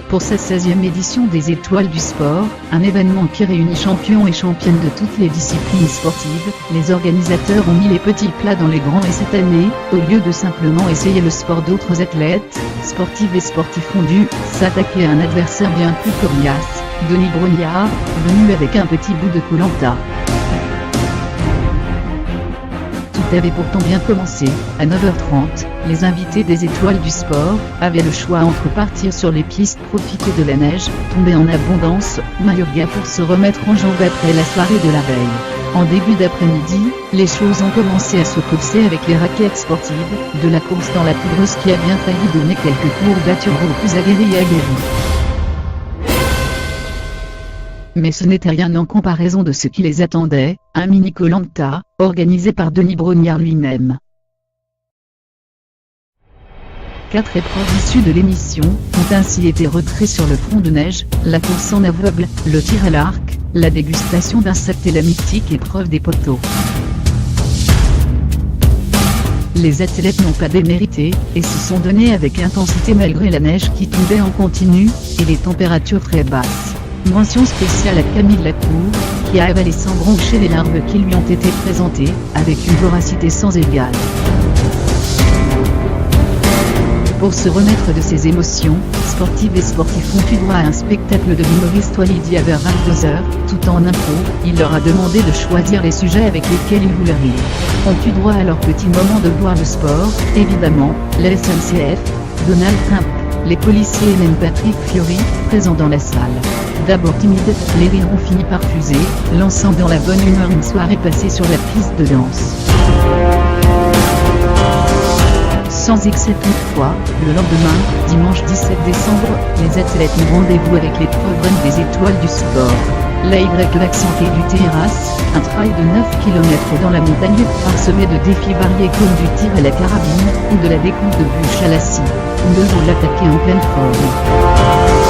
Pour cette 16e édition des Étoiles du Sport, un événement qui réunit champions et championnes de toutes les disciplines sportives, les organisateurs ont mis les petits plats dans les grands et cette année, au lieu de simplement essayer le sport d'autres athlètes, sportives et sportifs ont dû s'attaquer à un adversaire bien plus coriace, Denis Brognard, venu avec un petit bout de Koh-Lanta. Tout avait pourtant bien commencé. À 9h30, les invités des Étoiles du Sport avaient le choix entre partir sur les pistes, profiter de la neige, tomber en abondance, Mayorga pour se remettre en jambes après la soirée de la veille. En début d'après-midi, les choses ont commencé à se corser avec les raquettes sportives, de la course dans la poudreuse qui a bien failli donner quelques courbatures aux plus aguerris et aguerris. Mais ce n'était rien en comparaison de ce qui les attendait, un mini Koh-Lanta, organisé par Denis Brognard lui-même. 4 épreuves issues de l'émission ont ainsi été retraitées sur le front de neige, la course en aveugle, le tir à l'arc, la dégustation d'insectes et la mythique épreuve des poteaux. Les athlètes n'ont pas démérité, et se sont donnés avec intensité malgré la neige qui tombait en continu, et les températures très basses. Mention spéciale à Camille Lacour, qui a avalé sans broncher les larves qui lui ont été présentées, avec une voracité sans égale. Pour se remettre de ses émotions, sportives et sportifs ont eu droit à un spectacle de l'humoriste Walidi à vers 22h, tout en impro, il leur a demandé de choisir les sujets avec lesquels ils voulaient rire. Ont eu droit à leur petit moment de gloire de sport, évidemment, la SNCF, Donald Trump, les policiers et même Patrick Fiori, présents dans la salle. D'abord timides, les rires ont fini par fuser, lançant dans la bonne humeur une soirée passée sur la piste de danse. Sans excès toutefois, le lendemain, dimanche 17 décembre, les athlètes ont rendez-vous avec l'épreuve Run des Étoiles du Sport. La Y-Accenté du terrasse, un trail de 9 km dans la montagne parsemé de défis variés comme du tir à la carabine, ou de la découpe de bûches à la scie, ou de l'attaquer en pleine forme.